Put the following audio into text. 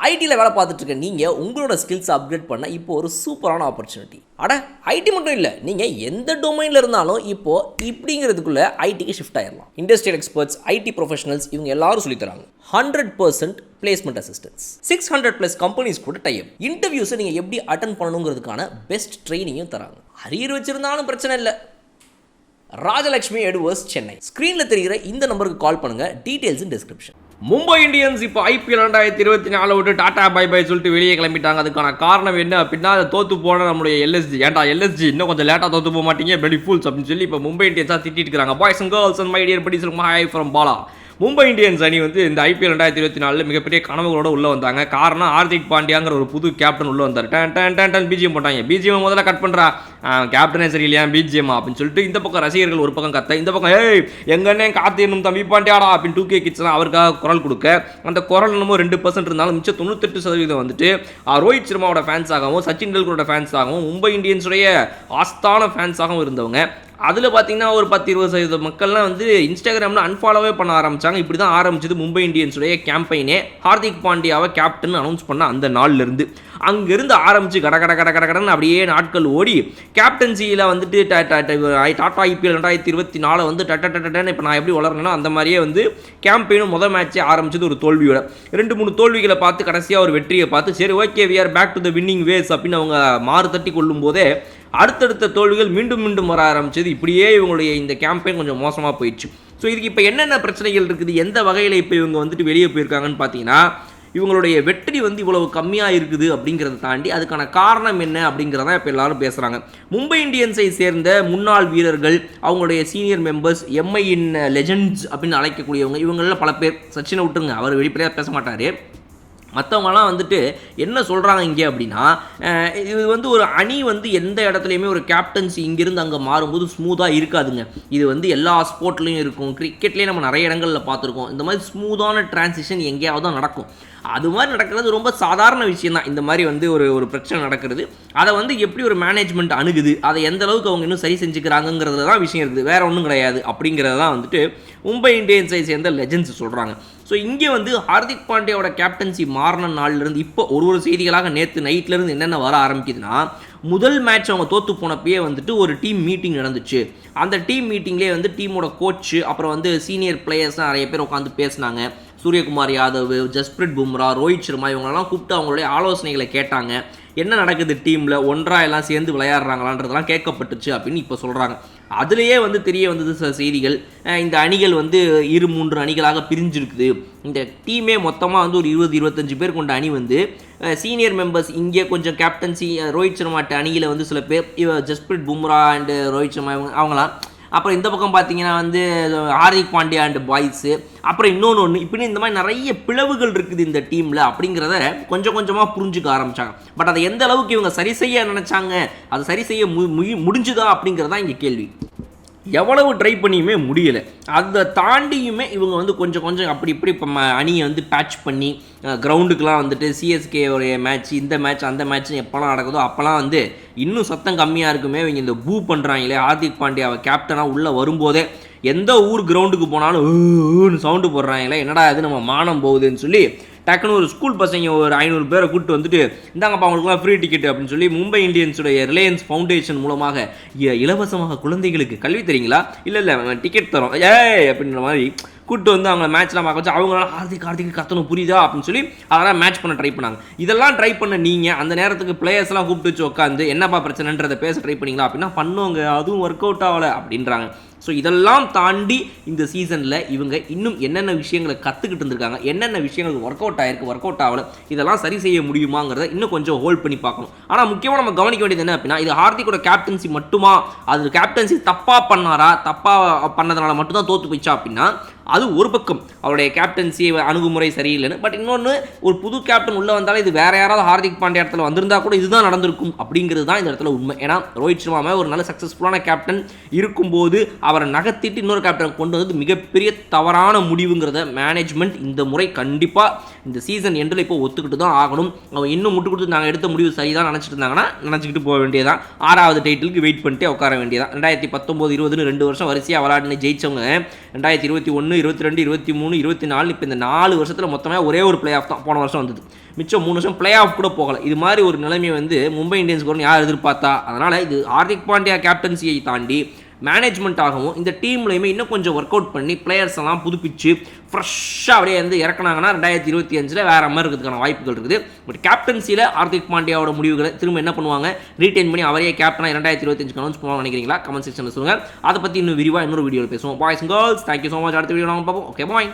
ஐடியில் வேலை பார்த்துட்டு இருக்க நீங்கள் உங்களோட ஸ்கில்ஸை அப்கிரேட் பண்ண இப்போ ஒரு சூப்பரான ஆப்பர்ச்சுனிட்டி. ஐடி மட்டும் இல்லை, நீங்கள் எந்த டொமைனில் இருந்தாலும் இப்போது இப்படிங்கிறதுக்குள்ளே ஐடிக்கு ஷிஃப்ட் ஆயிடலாம். இண்டஸ்ட்ரியல் எக்ஸ்பர்ட்ஸ், ஐடி ப்ரொஃபஷனல்ஸ் இவங்க எல்லாரும் சொல்லித்தராங்க. 100% பிளேஸ்மெண்ட் அசிஸ்டன்ஸ், 600+ கம்பெனிஸ் கூட டைப். இன்டர்வியூஸை நீங்கள் எப்படி அட்டன் பண்ணணுங்கிறதுக்கான பெஸ்ட் ட்ரைனிங்கும் தராங்க. அரியர் வச்சிருந்தாலும் பிரச்சனை இல்லை. ராஜலட்சுமி எட்வர்ட்ஸ், சென்னை. ஸ்க்ரீனில் தெரிகிற இந்த நம்பருக்கு கால் பண்ணுங்கள். டீட்டெயில்ஸ் இன் டிஸ்கிரிப்ஷன். மும்பை இந்தியன்ஸ் இப்போ ஐபிஎல் 2024 விட்டு டாடா பை பை சொல்லிட்டு வெளியே கிளம்பிட்டாங்க. அதுக்கான காரணம் என்ன அப்படின்னா, அதை தோற்று போன நம்மளுடைய எல்எஸ்ஜி. ஏன்டா எல்எஸ்ஜி இன்னும் கொஞ்சம் லேட்டாக தோற்று போக மாட்டீங்க பிளடி ஃபூல்ஸ் அப்படின்னு சொல்லி இப்போ மும்பை இந்தியன்ஸாக திட்டிட்டு இருக்காங்க. Boys and girls and my dear buddies hi from Bala. Mumbai Indians அணி வந்து இந்த ஐபிஎல் 2024 மிகப்பெரிய கனவுகளோட உள்ளே வந்தாங்க. காரணம் ஹார்திக் பாண்டியாங்கிற ஒரு புது கேப்டன் உள்ளே வந்தார். டன் பிஜிஎம் போட்டாங்க. பிஜிஎம் முதல்ல கட் பண்ணுறா, கேப்டனே சரியில்லையா பிஜிஎம் அப்படின்னு சொல்லிட்டு இந்த பக்கம் ரசிகர்கள் ஒரு பக்கம் கத்த, இந்த பக்கம் ஏய் எங்கன்னே காத்திரணும் தம்பி பாண்டியாடா அப்படின்னு 2K கிட்ஸ்லாம் அவருக்காக குரல் கொடுக்க, அந்த குரல் என்னமோ 2% இருந்தாலும் மிச்சம் 98% வந்துட்டு ரோஹித் சர்மாவோட ஃபேன்ஸாகவும் சச்சின் டெண்டுல்கரோட ஃபேன்ஸாகவும் மும்பை இந்தியன்ஸுடைய ஆஸ்தான ஃபேன்ஸாகவும் இருந்தவங்க. அதில் பார்த்தீங்கன்னா ஒரு 10-20% மக்கள்லாம் வந்து இன்ஸ்டாகிராமில் அன்ஃபாலோவே பண்ண ஆரம்பித்தாங்க. இப்படி தான் ஆரம்பிச்சது மும்பை இந்தியன்ஸுடைய கேம்பெயினே. ஹார்திக் பாண்டியாவை கேப்டன் அனௌன்ஸ் பண்ண அந்த நாள்லேருந்து அங்கேருந்து ஆரம்பித்து கடன்னு அப்படியே நாட்கள் ஓடி கேப்டன்சியில் வந்துட்டு டாடா ஐபிஎல் 2024 வந்து டட்டன்னு இப்போ நான் எப்படி வளரணும்னா அந்த மாதிரியே வந்து கேம்பெயினும் முதல் மேட்சே ஆரம்பிச்சது ஒரு தோல்வியோட. 2-3 தோல்விகளை பார்த்து கடைசியாக ஒரு வெற்றியை பார்த்து சரி okay we are back to the winning ways அப்படின்னு அவங்க மாறு தட்டி கொள்ளும் போதே அடுத்தடுத்த தோல்விகள் மீண்டும் வர ஆரம்பிச்சது. இப்படியே இவங்களுடைய இந்த கேம்பெயின் கொஞ்சம் மோசமாக போயிடுச்சு. ஸோ இதுக்கு இப்போ என்னென்ன பிரச்சனைகள் இருக்குது, எந்த வகையில் இப்போ இவங்க வந்துட்டு வெளியே போயிருக்காங்கன்னு பார்த்தீங்கன்னா, இவங்களுடைய வெற்றி வந்து இவ்வளவு கம்மியாக இருக்குது அப்படிங்கிறத தாண்டி அதுக்கான காரணம் என்ன அப்படிங்கிறத இப்போ எல்லாரும் பேசுகிறாங்க. மும்பை இந்தியன்ஸை சேர்ந்த முன்னாள் வீரர்கள், அவங்களுடைய சீனியர் மெம்பர்ஸ், எம்ஐயின் லெஜெண்ட்ஸ் அப்படின்னு அழைக்கக்கூடியவங்க, இவங்களில் பல பேர், சச்சினை விட்டுருங்க அவர் வெளிப்படையாக பேச மாட்டார், மற்றவங்களாம் வந்துட்டு என்ன சொல்கிறாங்க இங்கே அப்படின்னா, இது வந்து ஒரு அணி வந்து எந்த இடத்துலையுமே ஒரு கேப்டன்சி இங்கேருந்து அங்கே மாறும்போது ஸ்மூத்தாக இருக்காதுங்க. இது வந்து எல்லா ஸ்போர்ட்லேயும் இருக்கும். கிரிக்கெட்லேயே நம்ம நிறைய இடங்களில் பார்த்துருக்கோம். இந்த மாதிரி ஸ்மூத்தான டிரான்சிஷன் எங்கேயாவது தான் நடக்கும். அது மாதிரி நடக்கிறது ரொம்ப சாதாரண விஷயம் தான். இந்த மாதிரி வந்து ஒரு பிரச்சனை நடக்கிறது, அதை வந்து எப்படி ஒரு மேனேஜ்மெண்ட் அணுகுது, அதை எந்த அளவுக்கு அவங்க இன்னும் சரி செஞ்சுக்கிறாங்கிறதுல தான் விஷயம் இருக்குது, வேறு ஒன்றும் கிடையாது அப்படிங்கிறத தான் வந்துட்டு மும்பை இந்தியன்ஸை சேர்ந்த லெஜெண்ட்ஸ் சொல்கிறாங்க. ஸோ இங்கே வந்து ஹார்திக் பாண்டியாவோட கேப்டன்சி மாறின நாள்லேருந்து இப்போ ஒரு செய்திகளாக நேற்று நைட்லேருந்து என்னென்ன வர ஆரம்பிக்குதுன்னா, முதல் மேட்ச் அவங்க தோற்று போனப்பயே வந்துட்டு ஒரு டீம் மீட்டிங் நடந்துச்சு. அந்த டீம் மீட்டிங்லேயே வந்து டீமோட கோச்சு, அப்புறம் வந்து சீனியர் பிளேயர்ஸ்லாம் நிறைய பேர் உட்காந்து பேசினாங்க. சூரியகுமார் யாதவ், ஜஸ்பிரிட் பும்ரா, ரோஹித் சர்மா இவங்களெல்லாம் கூப்பிட்டு அவங்களுடைய ஆலோசனைகளை கேட்டாங்க. என்ன நடக்குது டீமில், ஒன்றாக எல்லாம் சேர்ந்து விளையாடுறாங்களான்றதெல்லாம் கேட்கப்பட்டுச்சு அப்படின்னு இப்போ சொல்கிறாங்க. அதுலேயே வந்து தெரிய வந்தது சில செய்திகள், இந்த அணிகள் வந்து 2-3 அணிகளாக பிரிஞ்சிருக்குது. இந்த டீமே மொத்தமாக வந்து ஒரு 20-25 பேர் கொண்ட அணி வந்து சீனியர் மெம்பர்ஸ் இங்கே கொஞ்சம் கேப்டன்சி ரோஹித் சர்மாட்ட அணியில் வந்து சில பேர், ஜஸ்பிரிட் பும்ரா அண்டு ரோஹித் சர்மா அவங்களாம், அப்புறம் இந்த பக்கம் பார்த்தீங்கன்னா வந்து ஹார்திக் பாண்டியா அண்ட் பாய்ஸு, அப்புறம் இன்னொன்று இப்படி இந்த மாதிரி நிறைய பிளவுகள் இருக்குது இந்த டீமில் அப்படிங்கிறத கொஞ்சம் கொஞ்சமாக புரிஞ்சுக்க ஆரம்பித்தாங்க. பட் அதை எந்த அளவுக்கு இவங்க சரி செய்ய நினச்சாங்க, அதை சரி செய்ய முடிஞ்சுதா அப்படிங்கிறதான் இங்கே கேள்வி. எவ்வளவு ட்ரை பண்ணியுமே முடியலை. அதை தாண்டியுமே இவங்க வந்து கொஞ்சம் அப்படி இப்படி இப்போ அணியை வந்து பேட்ச் பண்ணி கிரவுண்டுக்கெலாம் வந்துட்டு சிஎஸ்கே உடைய மேட்ச், இந்த மேட்ச், அந்த மேட்ச்னு எப்போல்லாம் நடக்குதோ அப்போல்லாம் வந்து இன்னும் சத்தம் கம்மியாக இருக்குமே. இவங்க இந்த பூ பண்ணுறாங்களே, ஹார்திக் பாண்டியாவை கேப்டனாக உள்ளே வரும்போதே எந்த ஊர் கிரவுண்டுக்கு போனாலும் சவுண்டு போடுறாங்களே, என்னடா இது நம்ம மானம் போகுதுன்னு சொல்லி டக்குன்னு ஒரு ஸ்கூல் பசங்க ஒரு 500 பேரை கூப்பிட்டு வந்துட்டு இந்தாங்கப்பா அவங்களுக்குலாம் ஃப்ரீ டிக்கெட் அப்படின்னு சொல்லி மும்பை இந்தியன்ஸுடைய ரிலையன்ஸ் ஃபவுண்டேஷன் மூலமாக இலவசமாக குழந்தைகளுக்கு கல்வி தரீங்களா, இல்லை டிக்கெட் தரோம் அப்படின்ற மாதிரி கூப்பிட்டு வந்து அவங்க மேட்ச்லாம் பார்க்க வச்சு அவங்களால ஹார்திக் கத்தணும் புரியுதா அப்படின்னு சொல்லி அதெல்லாம் மேட்ச் பண்ண ட்ரை பண்ணாங்க. இதெல்லாம் ட்ரை பண்ண நீங்கள் அந்த நேரத்துக்கு பிளேயர்ஸ்லாம் கூப்பிட்டு வச்சு உட்காந்து என்னப்பா பிரச்சனைன்றதை பேச ட்ரை பண்ணிங்களா அப்படின்னா பண்ணுவாங்க, அதுவும் ஒர்க் அவுட் ஆகலை அப்படின்றாங்க. ஸோ இதெல்லாம் தாண்டி இந்த சீசனில் இவங்க இன்னும் என்னென்ன விஷயங்களை கற்றுக்கிட்டு இருந்திருக்காங்க, என்னென்ன விஷயங்களுக்கு ஒர்க் அவுட் ஆகிருக்கு, ஒர்க் அவுட் ஆகலை, இதெல்லாம் சரி செய்ய முடியுமாங்கிறத இன்னும் கொஞ்சம் ஹோல்ட் பண்ணி பார்க்கணும். ஆனால் முக்கியமாக நம்ம கவனிக்க வேண்டியது என்ன அப்படின்னா, இது ஹார்திக்கோட கேப்டன்சி மட்டுமா, அது கேப்டன்சி தப்பாக பண்ணாரா, தப்பாக பண்ணதுனால மட்டும்தான் தோற்று போயிச்சா அப்படின்னா அது ஒரு பக்கம் அவருடைய கேப்டன்சி அணுகுமுறை சரியில்லைன்னு. பட் இன்னொன்று, ஒரு புது கேப்டன் உள்ளே வந்தாலும் இது வேறு யாராவது ஹார்திக் பாண்டியா இடத்துல வந்திருந்தால் கூட இதுதான் நடந்திருக்கும் அப்படிங்கிறது தான் இந்த இடத்துல உண்மை. ஏன்னா ரோஹித் சர்மா ஒரு நல்ல சக்ஸஸ்ஃபுல்லான கேப்டன் இருக்கும்போது அவரை நகர்த்திட்டு இன்னொரு கேப்டன் கொண்டு வந்தது மிகப்பெரிய தவறான முடிவுங்கிறத மேனேஜ்மெண்ட் இந்த முறை கண்டிப்பாக இந்த சீசன் எண்டில் இப்போ ஒத்துக்கிட்டு தான் ஆகணும். அவங்க இன்னும் முட்டு கொடுத்து நாங்கள் எடுத்த முடிவு சரிதான் நினச்சிட்டு இருந்தாங்கன்னா நினச்சிக்கிட்டு போக வேண்டியதான். 6வது டைட்டிலுக்கு வெயிட் பண்ணிட்டு உட்கார வேண்டியதான். 2019 20 2 வருஷம் வரிசையாக விளையாடுன்னு ஜெயிச்சவங்க 2021 22 23 24 இப்போ இந்த 4 வருஷத்தில் மொத்தமாக ஒரே ஒரு பிளே ஆஃப் தான் போன வருஷம் வந்தது. மிச்சம் 3 வருஷம் பிளே ஆஃப் கூட போகலை. இது மாதிரி ஒரு நிலைமையை வந்து மும்பை இந்தியன்ஸ்க்கு வரணும் யார் எதிர்பார்த்தா? அதனால் இது ஹார்திக் பாண்டியா கேப்டன்சியை தாண்டி மேனேஜ்மெண்ட்டாகவும் இந்த டீம்லையுமே இன்னும் கொஞ்சம் ஒர்க் அவுட் பண்ணி பிளேயர்ஸ் எல்லாம் புதுப்பிச்சு ஃப்ரெஷ்ஷாக அப்படியே வந்து இறக்குனாங்கன்னா 2025 வேறு மாதிரி இருக்கிறதுக்கான வாய்ப்புகள் இருக்குது. பட் கேப்டன்சியில் ஹார்திக் பாண்டியாவோட முடிவுகளை திரும்ப என்ன பண்ணுவாங்க, ரீட்டைன் பண்ணி அவரே கேப்டனாக 2025 அனௌன்ஸ் பண்ணுவாங்க நினைக்கிறீங்களா? கமெண்ட் செக்ஷனில் சொல்லுங்கள். அதை பற்றி இன்னும் விரிவாக இன்னொரு வீடியோவில் பேசுவோம். Boys and girls, thank you so much. அடுத்த வீடியோ நாங்கள் பார்ப்போம். Okay bye.